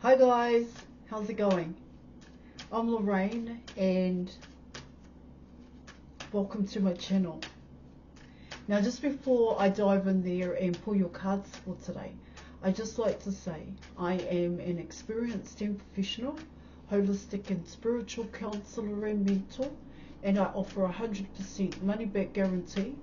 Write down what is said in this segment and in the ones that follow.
Hi guys, how's it going? I'm Lorraine and welcome to my channel. Now just before I dive in there and pull your cards for today, I'd just like to say I am an experienced and professional holistic and spiritual counselor and mentor, and I offer 100% money back guarantee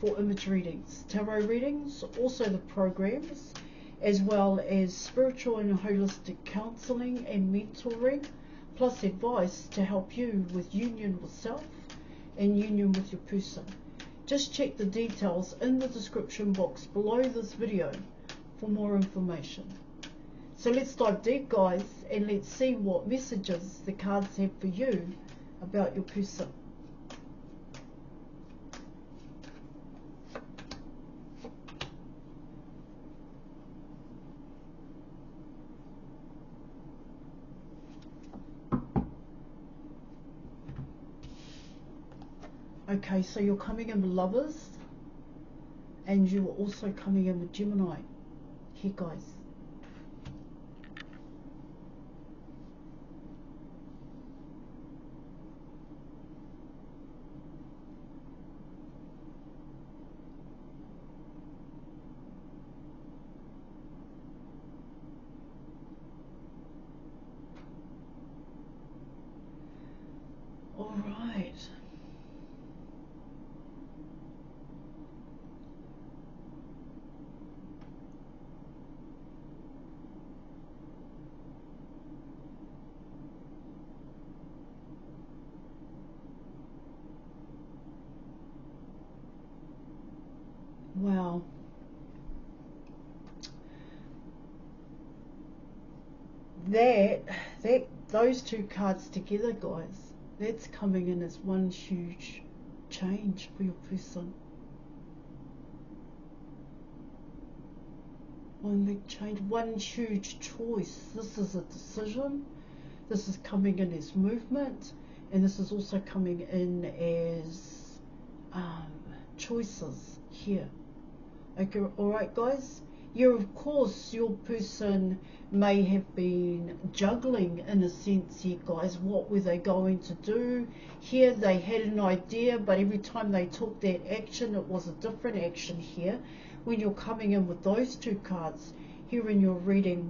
for image readings, tarot readings, also the programs, as well as spiritual and holistic counselling and mentoring, plus advice to help you with union with self and union with your person. Just check the details in the description box below this video for more information. So let's dive deep, guys, and let's see what messages the cards have for you about your person. Okay, so you're coming in with Lovers, and you're also coming in with Gemini. Here, guys. All right. Wow. Those two cards together, guys, that's coming in as one huge change for your person. One big change, one huge choice. This is a decision. This is coming in as movement, and this is also coming in as choices here. Okay, all right, guys. Yeah, of course, your person may have been juggling in a sense here, guys. What were they going to do? Here they had an idea, but every time they took that action, it was a different action here. When you're coming in with those two cards here in your reading,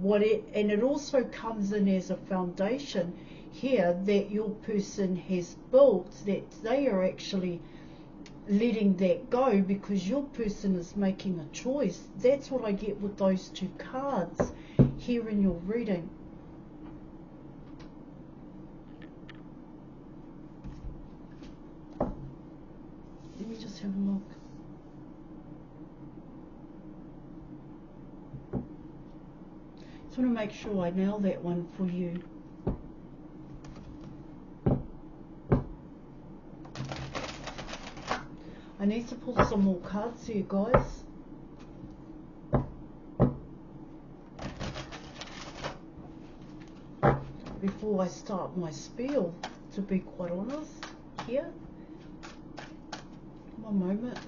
and it also comes in as a foundation here that your person has built, that they are actually letting that go because your person is making a choice. That's what I get with those two cards here in your reading. Let me just have a look. Just want to make sure I nail that one for you. I need to pull some more cards here, guys. Before I start my spiel, to be quite honest, here. One moment.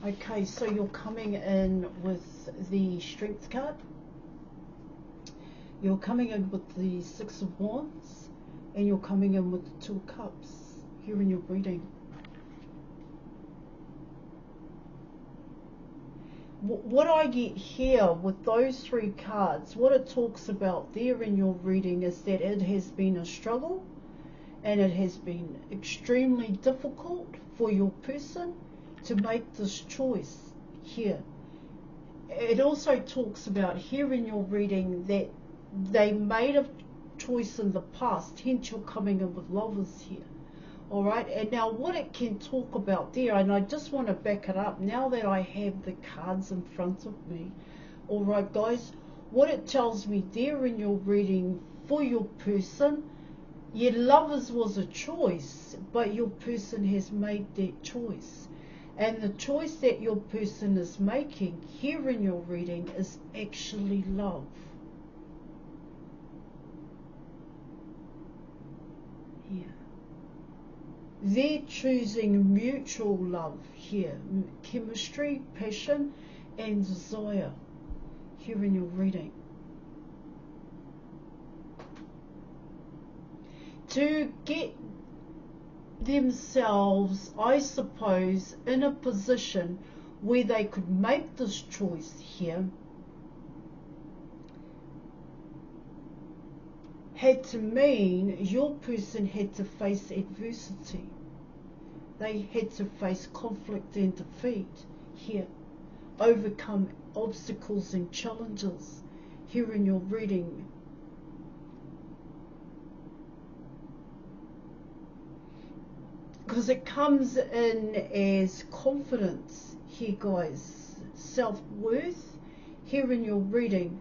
Okay, so you're coming in with the Strength card. You're coming in with the Six of Wands, and you're coming in with the Two of Cups here in your reading. What I get here with those three cards, what it talks about there in your reading is that it has been a struggle, and it has been extremely difficult for your person to make this choice here. It also talks about here in your reading that they made a choice in the past, hence you're coming in with Lovers here. All right, and now what it can talk about there, and I just want to back it up now that I have the cards in front of me. All right, guys, what it tells me there in your reading for your person, your Lovers was a choice, but your person has made that choice. And the choice that your person is making here in your reading is actually love. here. They're choosing mutual love here, chemistry, passion and desire here in your reading. To get themselves, I suppose, in a position where they could make this choice here, had to mean your person had to face adversity. They had to face conflict and defeat here, overcome obstacles and challenges here in your reading. Because it comes in as confidence here, guys, self-worth here in your reading.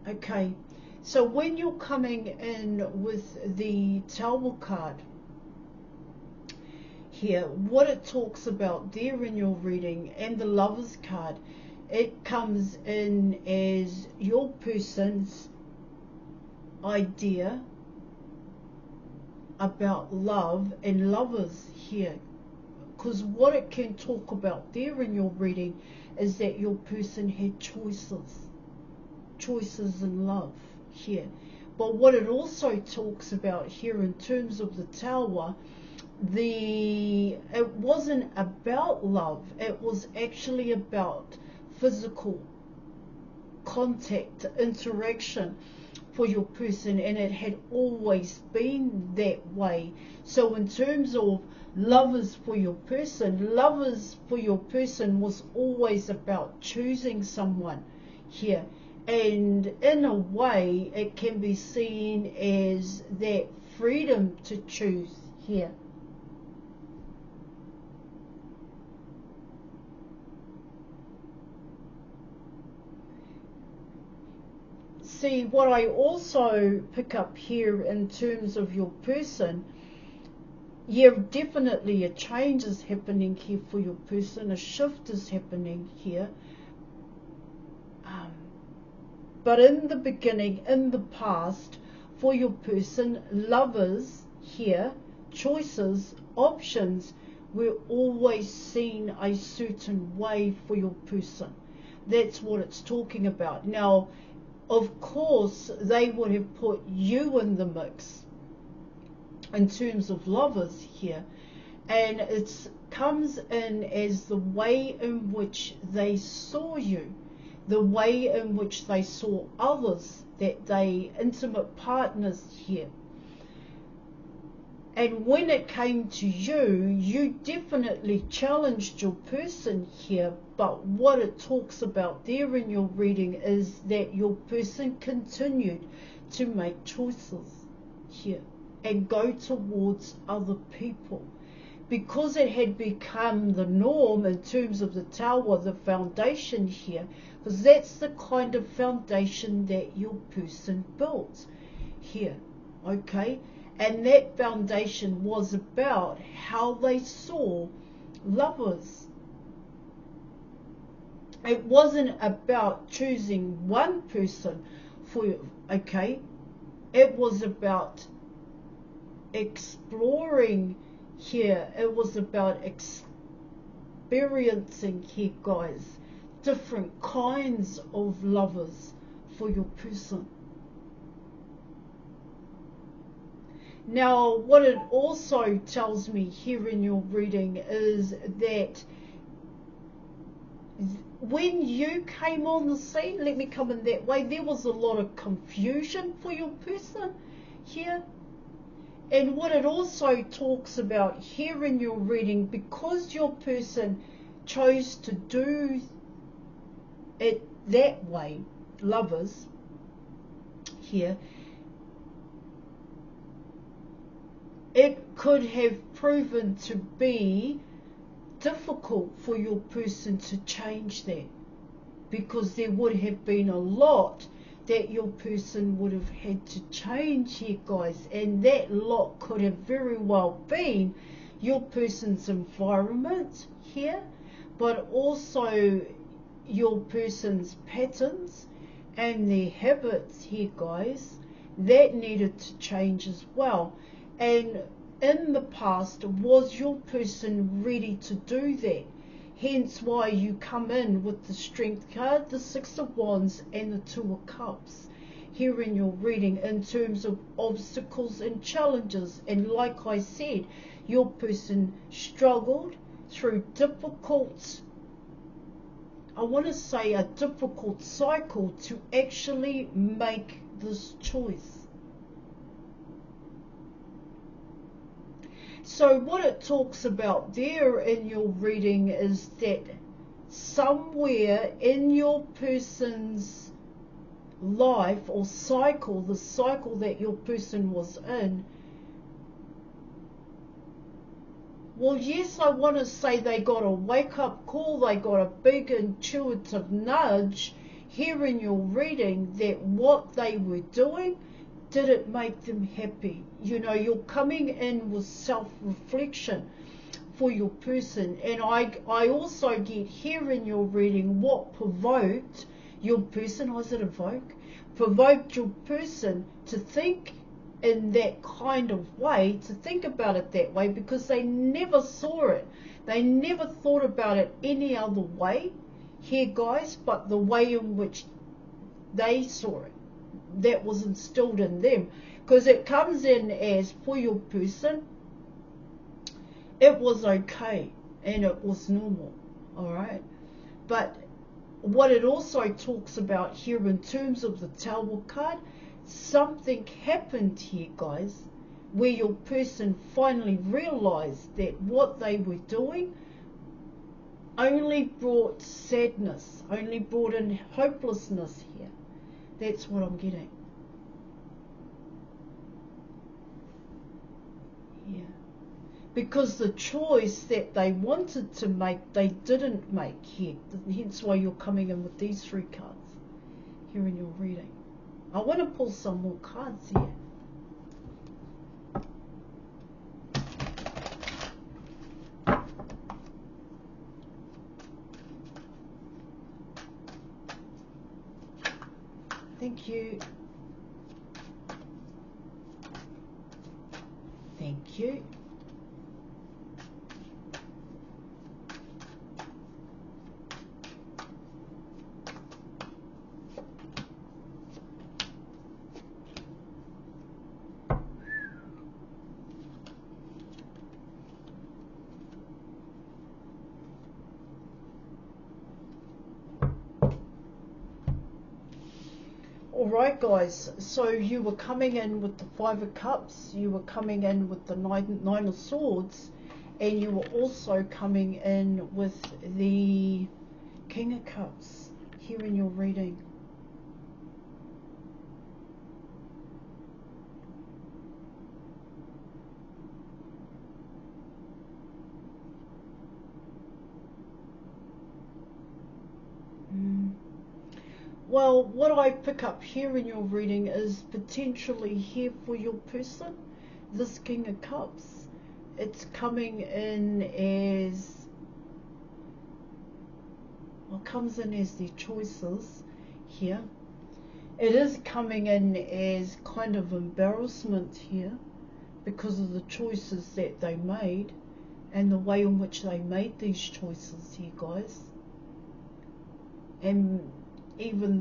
Okay, so when you're coming in with the Tower card here, what it talks about there in your reading, and the Lovers card, it comes in as your person's idea about love and lovers here. Because what it can talk about there in your reading is that your person had choices in love here. But what it also talks about here in terms of the Tower, it wasn't about love, it was actually about physical contact, interaction for your person, and it had always been that way. So in terms of lovers for your person was always about choosing someone here. And in a way, it can be seen as that freedom to choose here. See, what I also pick up here in terms of your person, yeah, definitely a change is happening here for your person, a shift is happening here. But in the beginning, in the past, for your person, lovers here, choices, options were always seen a certain way for your person. That's what it's talking about. Now, of course, they would have put you in the mix in terms of lovers here. And it comes in as the way in which they saw you, the way in which they saw others, that they intimate partners here. And when it came to you, you definitely challenged your person here, but what it talks about there in your reading is that your person continued to make choices here and go towards other people. Because it had become the norm in terms of the Tower, the foundation here, because that's the kind of foundation that your person built here, okay? And that foundation was about how they saw lovers. It wasn't about choosing one person for, okay? It was about exploring here. It was about experiencing here, guys, different kinds of lovers for your person. Now, what it also tells me here in your reading is that when you came on the scene, let me come in that way, there was a lot of confusion for your person here. And what it also talks about here in your reading, because your person chose to do it that way, lovers here, it could have proven to be difficult for your person to change that, because there would have been a lot that your person would have had to change here, guys, and that lot could have very well been your person's environment here, but also your person's patterns and their habits here, guys, that needed to change as well. And in the past, was your person ready to do that? Hence why you come in with the Strength card, the Six of Wands, and the Two of Cups here in your reading in terms of obstacles and challenges. And like I said, your person struggled through difficult, I want to say a difficult cycle to actually make this choice. So what it talks about there in your reading is that somewhere in your person's life or cycle, the cycle that your person was in, well, yes, I want to say they got a wake-up call, they got a big intuitive nudge here in your reading that what they were doing, did it make them happy? You know, you're coming in with self-reflection for your person. And I also get here in your reading what provoked your person, was it evoke? Provoked your person to think in that kind of way, to think about it that way, because they never saw it. They never thought about it any other way here, guys, but the way in which they saw it. That was instilled in them. Because it comes in as, for your person, it was okay and it was normal, alright? But what it also talks about here in terms of the Tower card, something happened here, guys, where your person finally realized that what they were doing only brought sadness, only brought in hopelessness here. That's what I'm getting. Yeah. Because the choice that they wanted to make, they didn't make here. Hence why you're coming in with these three cards here in your reading. I want to pull some more cards here. Thank you. Thank you. Alright, guys, so you were coming in with the Five of Cups, you were coming in with the Nine of Swords, and you were also coming in with the King of Cups here in your reading. Well, what I pick up here in your reading is potentially here for your person, this King of Cups. It's coming in as, well, comes in as their choices here. It is coming in as kind of embarrassment here because of the choices that they made and the way in which they made these choices here, guys. And even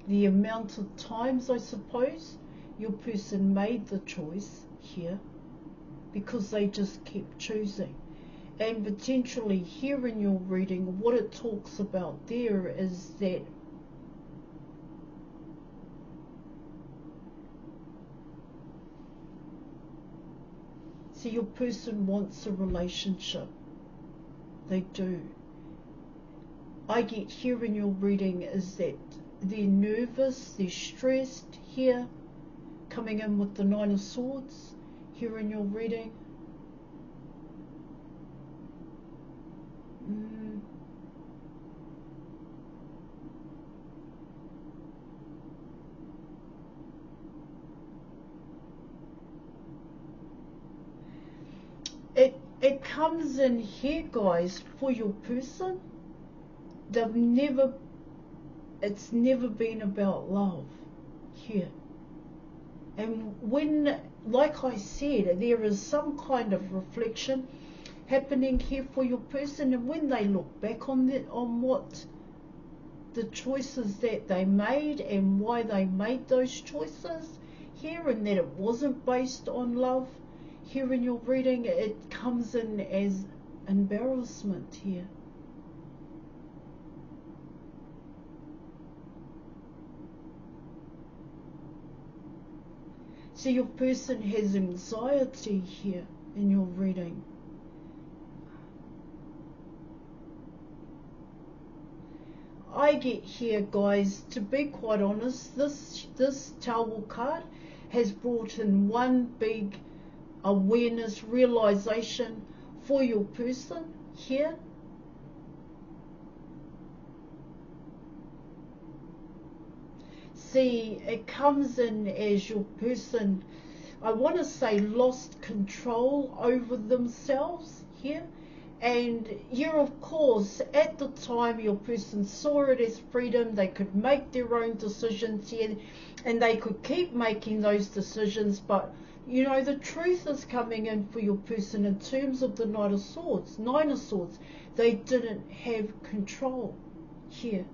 the amount of times, I suppose, your person made the choice here because they just kept choosing. And potentially here in your reading, what it talks about there is that so your person wants a relationship. They do. I get here in your reading is that they're nervous, they're stressed here, coming in with the Nine of Swords here in your reading. It comes in here, guys, for your person. It's never been about love here. And when, like I said, there is some kind of reflection happening here for your person, and when they look back on what the choices that they made and why they made those choices here, and that it wasn't based on love, here in your reading, it comes in as embarrassment here. So your person has anxiety here in your reading. I get here, guys, to be quite honest, this Tower card has brought in one big awareness, realization for your person here. See, it comes in as your person, I want to say, lost control over themselves here. And yeah, of course, at the time your person saw it as freedom. They could make their own decisions here, and they could keep making those decisions. But you know, the truth is coming in for your person in terms of the Nine of Swords. They didn't have control here.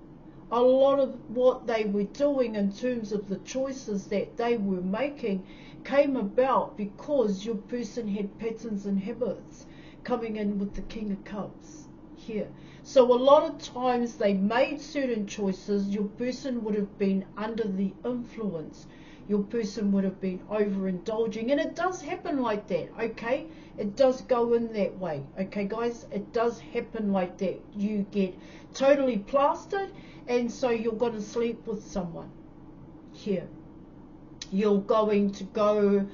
A lot of what they were doing in terms of the choices that they were making came about because your person had patterns and habits coming in with the King of Cups here. So a lot of times they made certain choices. Your person would have been under the influence. Your person would have been overindulging, and it does happen like that, okay? It does go in that way, okay, guys? It does happen like that. You get totally plastered, and so you're going to sleep with someone here. You're going to go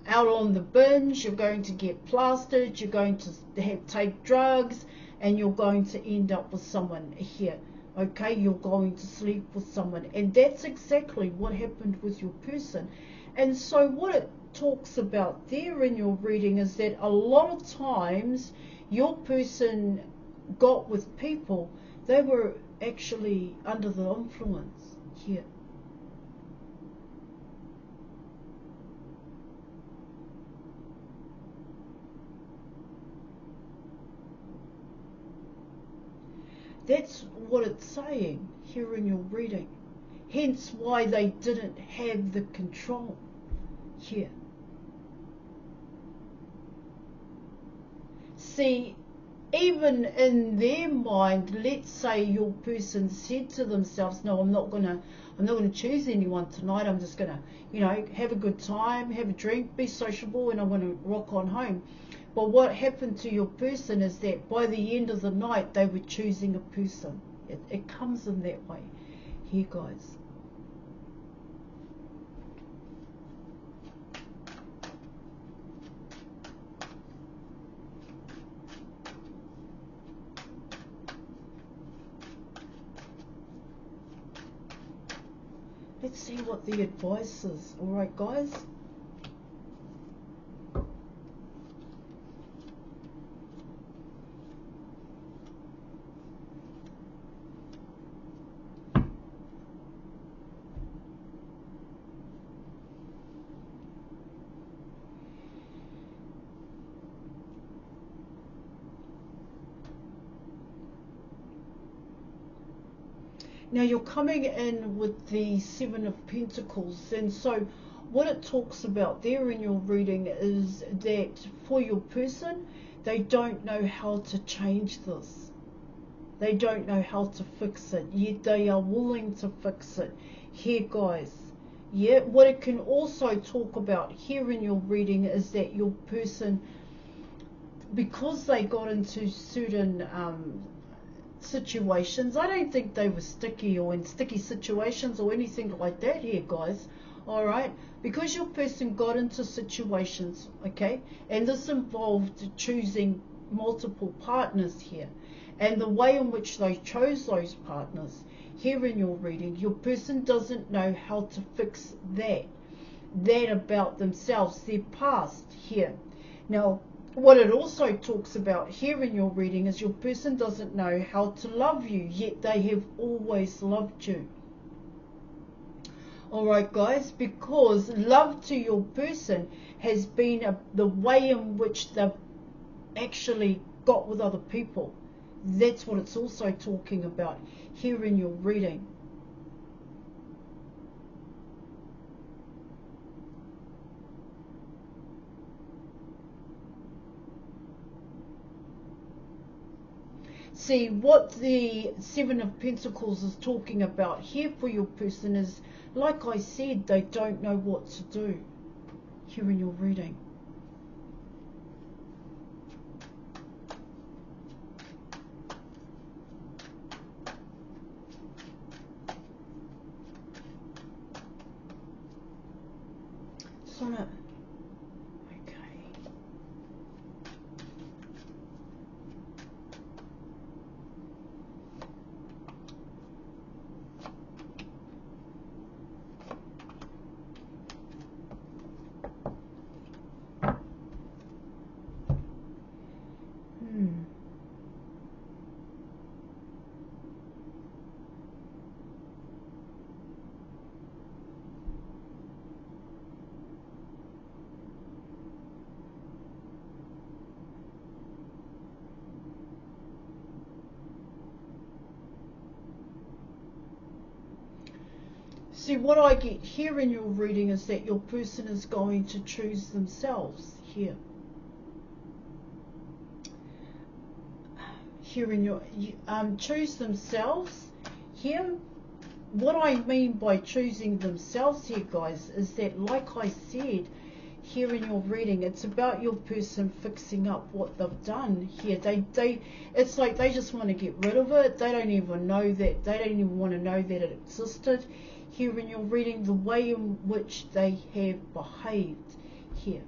out on the binge, you're going to get plastered, you're going to take drugs, and you're going to end up with someone here. Okay, you're going to sleep with someone, and that's exactly what happened with your person. And so what it talks about there in your reading is that a lot of times your person got with people, they were actually under the influence here. That's what it's saying here in your reading. Hence why they didn't have the control here. See, even in their mind, let's say your person said to themselves, no, I'm not gonna choose anyone tonight. I'm just gonna, have a good time, have a drink, be sociable, and I'm gonna rock on home. But what happened to your person is that by the end of the night, they were choosing a person. It comes in that way here, guys. Let's see what the advice is. All right, guys. Now you're coming in with the Seven of Pentacles, and so what it talks about there in your reading is that for your person, they don't know how to change this. They don't know how to fix it, yet they are willing to fix it. Here, guys. Yeah, what it can also talk about here in your reading is that your person, because they got into certain situations, I don't think they were sticky or in sticky situations or anything like that here, guys. All right, because your person got into situations, okay, and this involved choosing multiple partners here, and the way in which they chose those partners here in your reading, your person doesn't know how to fix that about themselves, their past here. Now what it also talks about here in your reading is your person doesn't know how to love you, yet they have always loved you. Alright guys, because love to your person has been the way in which they've actually got with other people. That's what it's also talking about here in your reading. See, what the Seven of Pentacles is talking about here for your person is, like I said, they don't know what to do here in your reading. Sonnet. See, what I get here in your reading is that your person is going to choose themselves here. Here in your, choose themselves here. What I mean by choosing themselves here, guys, is that, like I said, here in your reading, it's about your person fixing up what they've done here. It's like they just want to get rid of it. They don't even know that, they don't even want to know that it existed. Here in your reading, the way in which they have behaved here,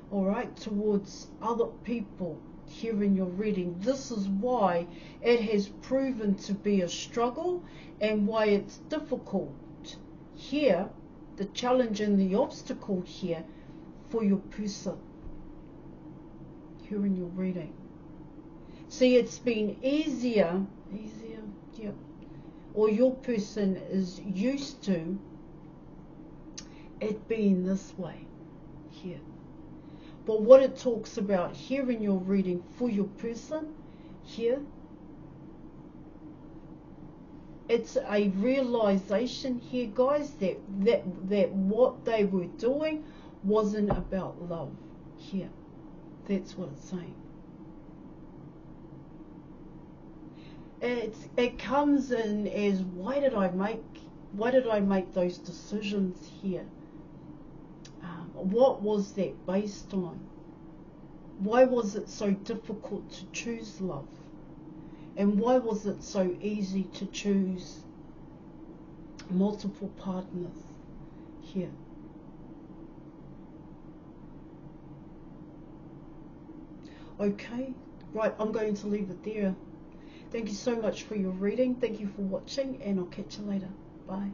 all right, towards other people here in your reading. This is why it has proven to be a struggle and why it's difficult here, the challenge and the obstacle here for your person here in your reading. See, it's been easier, yeah, or your person is used to it being this way here. But what it talks about here in your reading for your person here, it's a realization here, guys, that what they were doing wasn't about love here. That's what it's saying. It comes in as, why did I make those decisions here? What was that based on? Why was it so difficult to choose love? And why was it so easy to choose multiple partners here? Okay, right, I'm going to leave it there. Thank you so much for your reading. Thank you for watching, and I'll catch you later. Bye.